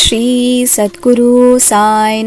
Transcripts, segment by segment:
Shri Sadguru Sai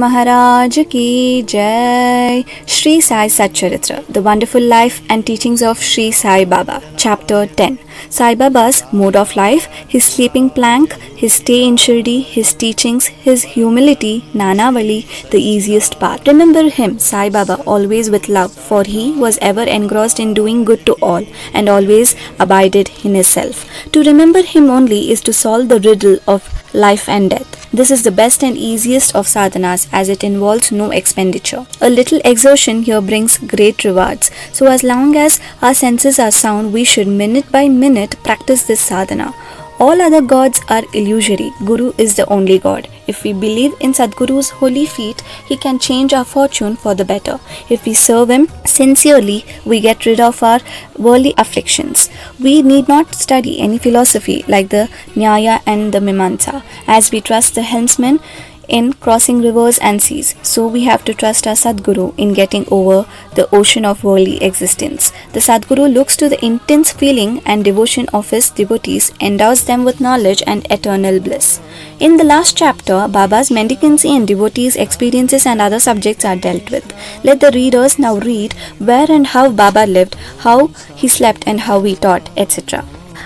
Maharaj Ki Jai. Shri Sai Satcharitra, the wonderful life and teachings of Shri Sai Baba. Chapter 10. Sai Baba's mode of life, his sleeping plank, his stay in Shirdi, his teachings, his humility, Nanavali, the easiest path. Remember him, Sai Baba, always with love, for he was ever engrossed in doing good to all and always abided in his self. To remember him only is to solve the riddle of life and death. This is the best and easiest of sadhanas as it involves no expenditure. A little exertion here brings great rewards. So as long as our senses are sound, we should minute by minute practice this sadhana. All other gods are illusory. Guru is the only God. If we believe in Sadguru's holy feet, he can change our fortune for the better. If we serve him sincerely, we get rid of our worldly afflictions. We need not study any philosophy like the Nyaya and the Mimamsa, as we trust the helmsman in crossing rivers and seas. So we have to trust our Sadguru in getting over the ocean of worldly existence. The Sadguru looks to the intense feeling and devotion of his devotees, endows them with knowledge and eternal bliss. In the last chapter, Baba's mendicancy and devotees' experiences and other subjects are dealt with. Let the readers now read where and how Baba lived, how he slept and how he taught, etc.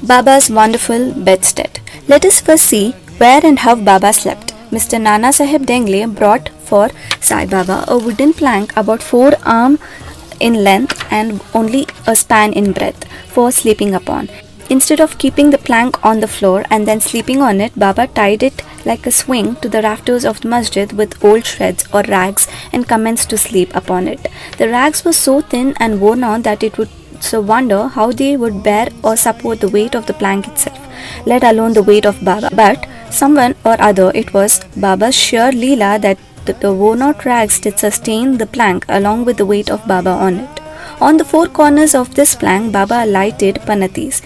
Baba's wonderful bedstead. Let us first see where and how Baba slept. Mr. Nana Sahib Dengle brought for Sai Baba a wooden plank about 4 arms in length and only a span in breadth for sleeping upon. Instead of keeping the plank on the floor and then sleeping on it, Baba tied it like a swing to the rafters of the Masjid with old shreds or rags and commenced to sleep upon it. The rags were so thin and worn out that it would so wonder how they would bear or support the weight of the plank itself, let alone the weight of Baba. But someone or other, it was Baba's sheer Leela that the worn-out rags did sustain the plank along with the weight of Baba on it. On the 4 corners of this plank, Baba lighted panatis,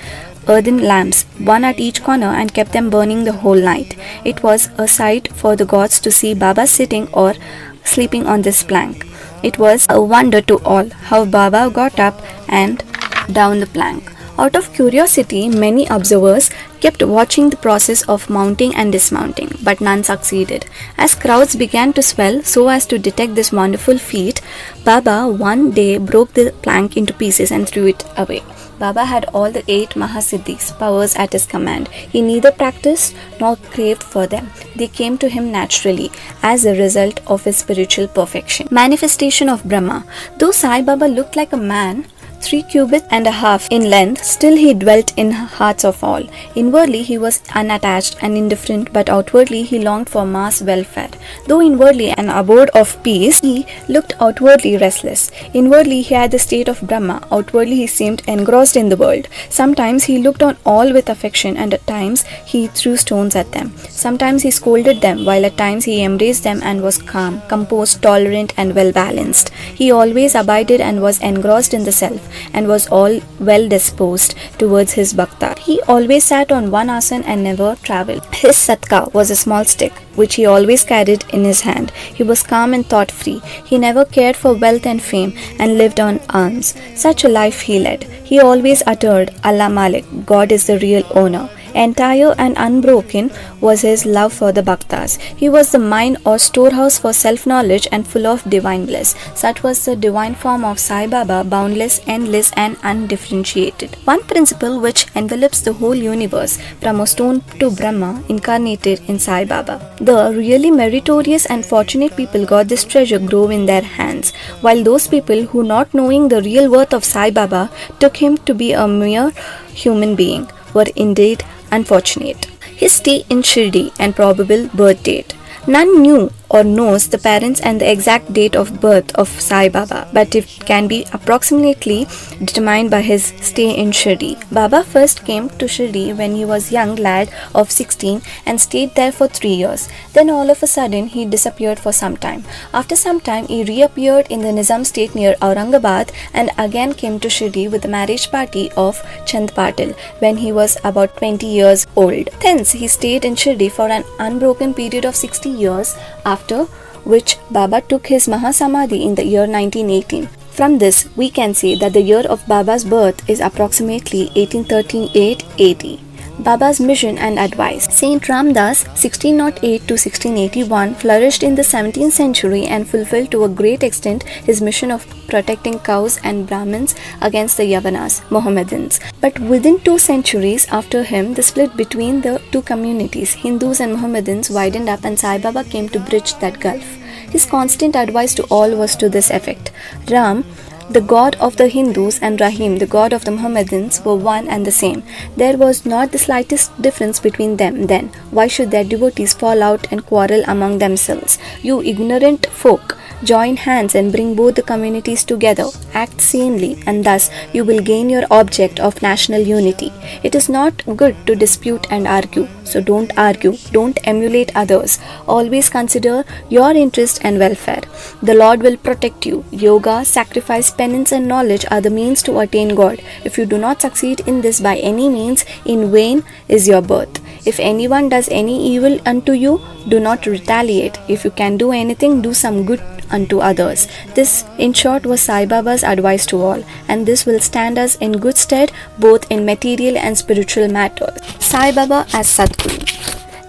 earthen lamps, one at each corner, and kept them burning the whole night. It was a sight for the gods to see Baba sitting or sleeping on this plank. It was a wonder to all how Baba got up and down the plank. Out of curiosity, many observers kept watching the process of mounting and dismounting, but none succeeded. As crowds began to swell so as to detect this wonderful feat, Baba one day broke the plank into pieces and threw it away. Baba had all the 8 Mahasiddhis, powers at his command. He neither practiced nor craved for them. They came to him naturally as a result of his spiritual perfection. Manifestation of Brahma. Though Sai Baba looked like a man, 3 cubits and a half in length, still he dwelt in hearts of all. Inwardly he was unattached and indifferent, but outwardly he longed for mass welfare. Though inwardly an abode of peace, he looked outwardly restless. Inwardly he had the state of Brahma, outwardly he seemed engrossed in the world. Sometimes he looked on all with affection, and at times he threw stones at them. Sometimes he scolded them, while at times he embraced them and was calm, composed, tolerant and well balanced. He always abided and was engrossed in the self, and was all well disposed towards his bhakta. He always sat on one asan and never travelled. His satka was a small stick, which he always carried in his hand. He was calm and thought-free. He never cared for wealth and fame and lived on alms. Such a life he led. He always uttered, Allah Malik, God is the real owner. Entire and unbroken was his love for the bhaktas. He was the mine or storehouse for self-knowledge and full of divine bliss. Such was the divine form of Sai Baba, boundless, endless and undifferentiated. One principle which envelops the whole universe, from a stone to Brahma, incarnated in Sai Baba. The really meritorious and fortunate people got this treasure grove in their hands, while those people who, not knowing the real worth of Sai Baba, took him to be a mere human being, were indeed unfortunate. His stay in Shirdi and probable birth date. None knew or knows the parents and the exact date of birth of Sai Baba, but it can be approximately determined by his stay in Shirdi. Baba first came to Shirdi when he was a young lad of 16 and stayed there for 3 years. Then all of a sudden he disappeared for some time. After some time he reappeared in the Nizam state near Aurangabad and again came to Shirdi with the marriage party of Chand Patil when he was about 20 years old. Thence he stayed in Shirdi for an unbroken period of 60 years, after which Baba took his Mahasamadhi in the year 1918. From this, we can say that the year of Baba's birth is approximately 1838 AD. Baba's mission and advice. Saint Ramdas 1608 to 1681 flourished in the 17th century and fulfilled to a great extent his mission of protecting cows and Brahmins against the Yavanas, Mohammedans. But within 2 centuries after him, the split between the two communities, Hindus and Mohammedans, widened up and Sai Baba came to bridge that gulf. His constant advice to all was to this effect: Ram, the god of the Hindus, and Rahim, the god of the Mohammedans, were one and the same. There was not the slightest difference between them then. Why should their devotees fall out and quarrel among themselves? You ignorant folk, join hands and bring both the communities together. Act sanely, and thus you will gain your object of national unity. It is not good to dispute and argue, so don't argue, don't emulate others. Always consider your interest and welfare. The Lord will protect you. Yoga, sacrifice, penance and knowledge are the means to attain God. If you do not succeed in this by any means, in vain is your birth. If anyone does any evil unto you, do not retaliate. If you can do anything, do some good unto others. This, in short, was Sai Baba's advice to all, and this will stand us in good stead both in material and spiritual matters. Sai Baba as Sadguru.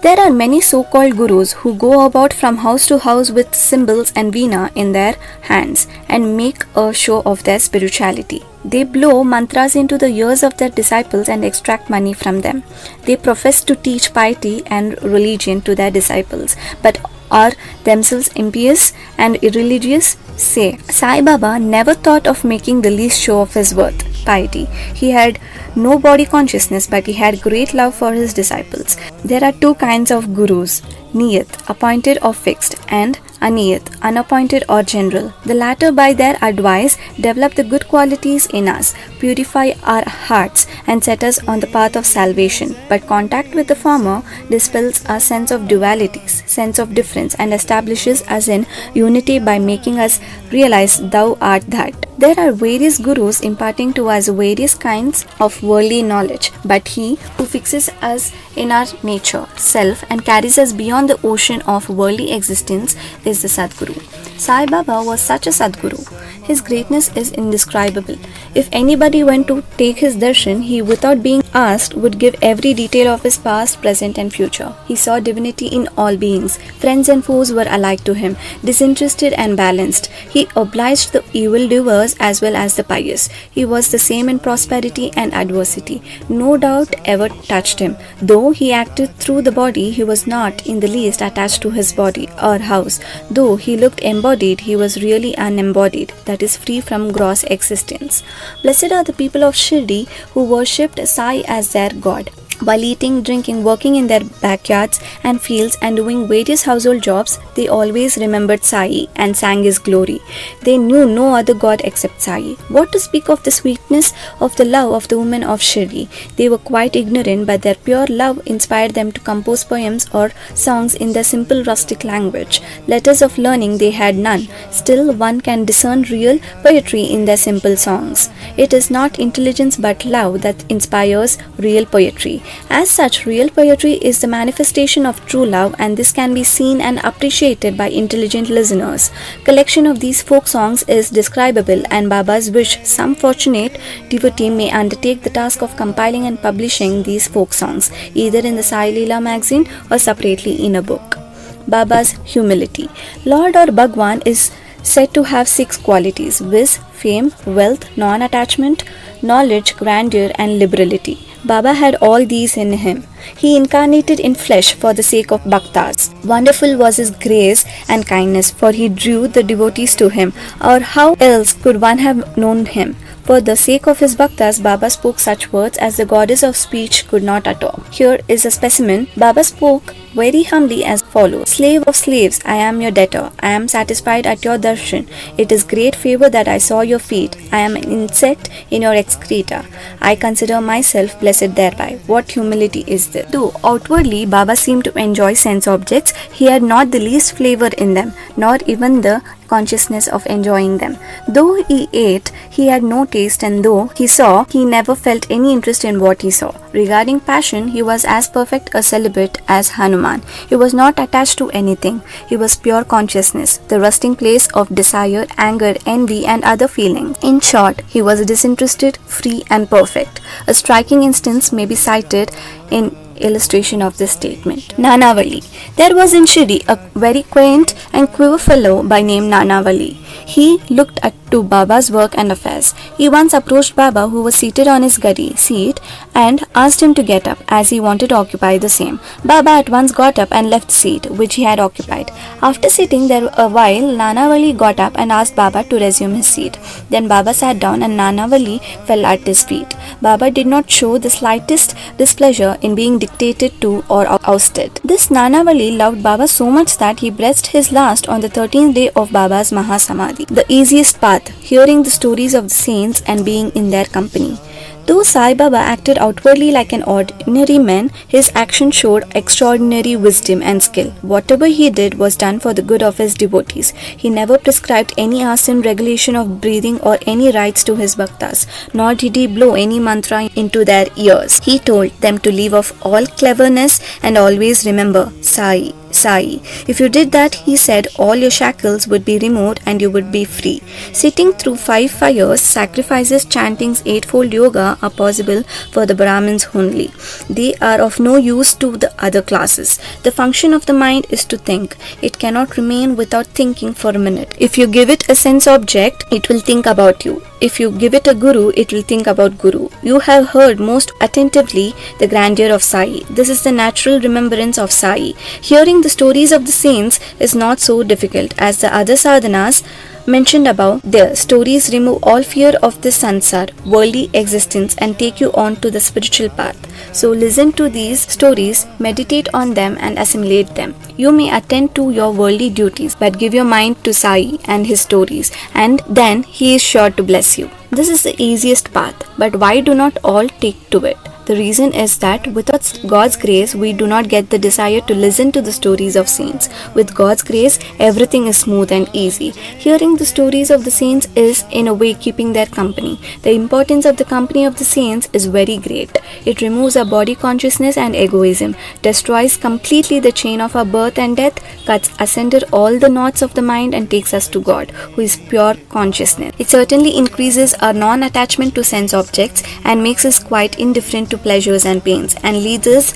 There are many so-called gurus who go about from house to house with cymbals and veena in their hands and make a show of their spirituality. They blow mantras into the ears of their disciples and extract money from them. They profess to teach piety and religion to their disciples, but are themselves impious and irreligious. Say, Sai Baba never thought of making the least show of his worth, piety. He had no body consciousness, but he had great love for his disciples. There are 2 kinds of gurus: Niyat, appointed or fixed, and Aniyat, unappointed or general. The latter, by their advice, develop the good qualities in us, purify our hearts, and set us on the path of salvation. But contact with the former dispels our sense of dualities, sense of difference, and establishes us in unity by making us realize thou art that. There are various gurus imparting to us various kinds of worldly knowledge, but he who fixes us in our nature, self, and carries us beyond the ocean of worldly existence is the Sadguru. Sai Baba was such a Sadguru. His greatness is indescribable. If anybody went to take his darshan, he, without being asked, would give every detail of his past, present, and future. He saw divinity in all beings. Friends and foes were alike to him, disinterested and balanced. He obliged the evildoers as well as the pious. He was the same in prosperity and adversity. No doubt ever touched him. Though he acted through the body, he was not in the least attached to his body or house. Though he looked embodied, he was really unembodied, that is, free from gross existence. Blessed are the people of Shirdi who worshipped Sai as their god. While eating, drinking, working in their backyards and fields and doing various household jobs, they always remembered Sai and sang his glory. They knew no other god except Sai. What to speak of the sweetness of the love of the women of Shirdi? They were quite ignorant, but their pure love inspired them to compose poems or songs in their simple rustic language. Letters of learning they had none. Still, one can discern real poetry in their simple songs. It is not intelligence but love that inspires real poetry. As such, real poetry is the manifestation of true love, and this can be seen and appreciated by intelligent listeners. Collection of these folk songs is describable, and Baba's wish some fortunate devotee may undertake the task of compiling and publishing these folk songs, either in the Sai Leela magazine or separately in a book. Baba's humility. Lord or Bhagwan is said to have 6 qualities: viz, fame, wealth, non-attachment, knowledge, grandeur, and liberality. Baba had all these in him. He incarnated in flesh for the sake of bhaktas. Wonderful was his grace and kindness, for he drew the devotees to him, or how else could one have known him? For the sake of his bhaktas, Baba spoke such words as the goddess of speech could not utter. Here is a specimen. Baba spoke very humbly as follows: Slave of slaves, I am your debtor. I am satisfied at your darshan. It is great favor that I saw your feet. I am an insect in your excreta. I consider myself blessed thereby. What humility is this? Though outwardly Baba seemed to enjoy sense objects, he had not the least flavor in them, nor even the consciousness of enjoying them. Though he ate, he had no taste, and though he saw, he never felt any interest in what he saw. Regarding passion, he was as perfect a celibate as Hanuman. Abhiman. He was not attached to anything. He was pure consciousness, the resting place of desire, anger, envy, and other feelings. In short, he was disinterested, free, and perfect. A striking instance may be cited in illustration of this statement. Nanavali. There was in Shirdi a very quaint and queer fellow by name Nanavali. He looked to Baba's work and affairs. He once approached Baba, who was seated on his gadi seat, and asked him to get up, as he wanted to occupy the same. Baba at once got up and left the seat which he had occupied. After sitting there a while, Nanavali got up and asked Baba to resume his seat. Then Baba sat down and Nanavali fell at his feet. Baba did not show the slightest displeasure in being dictated to or ousted. This Nanavali loved Baba so much that he breathed his last on the 13th day of Baba's Mahasamadhi. The easiest path, hearing the stories of the saints and being in their company. Though Sai Baba acted outwardly like an ordinary man, his action showed extraordinary wisdom and skill. Whatever he did was done for the good of his devotees. He never prescribed any asana regulation of breathing or any rites to his bhaktas, nor did he blow any mantra into their ears. He told them to leave off all cleverness and always remember Sai. Sai. If you did that, he said, all your shackles would be removed and you would be free. Sitting through 5 fires, sacrifices, chantings, 8-fold yoga are possible for the Brahmins only. They are of no use to the other classes. The function of the mind is to think. It cannot remain without thinking for a minute. If you give it a sense object, it will think about you. If you give it a guru, it will think about Guru. You have heard most attentively the grandeur of Sai. This is the natural remembrance of Sai. Hearing the stories of the saints is not so difficult as the other sadhanas mentioned above. Their stories remove all fear of the sansar, worldly existence, and take you on to the spiritual path. So listen to these stories, meditate on them, and assimilate them. You may attend to your worldly duties, but give your mind to Sai and his stories, and then he is sure to bless you. This is the easiest path, but why do not all take to it? The reason is that without God's grace, we do not get the desire to listen to the stories of saints. With God's grace, everything is smooth and easy. Hearing the stories of the saints is, in a way, keeping their company. The importance of the company of the saints is very great. It removes our body consciousness and egoism, destroys completely the chain of our birth and death, cuts asunder all the knots of the mind, and takes us to God, who is pure consciousness. It certainly increases our non-attachment to sense objects and makes us quite indifferent to pleasures and pains, and leads us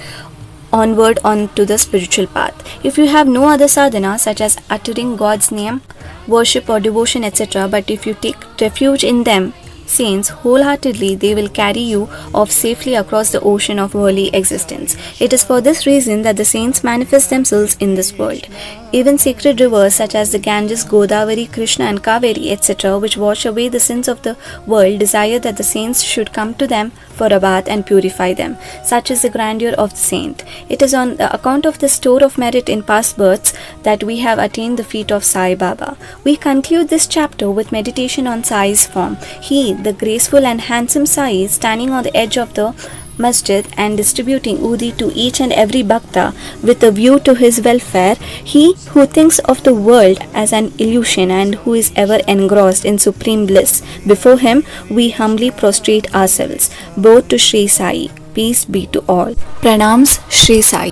onward onto the spiritual path. If you have no other sadhana such as uttering God's name, worship or devotion, etc., but if you take refuge in them, saints, wholeheartedly, they will carry you off safely across the ocean of worldly existence. It is for this reason that the saints manifest themselves in this world. Even sacred rivers such as the Ganges, Godavari, Krishna and Kaveri, etc., which wash away the sins of the world, desire that the saints should come to them for a bath and purify them. Such is the grandeur of the saint. It is on the account of the store of merit in past births that we have attained the feet of Sai Baba. We conclude this chapter with meditation on Sai's form. He, the graceful and handsome Sai, standing on the edge of the Masjid and distributing udi to each and every bhakta with a view to his welfare, he who thinks of the world as an illusion and who is ever engrossed in supreme bliss, before him we humbly prostrate ourselves. Both to Shri Sai. Peace be to all. Pranams, Shri Sai.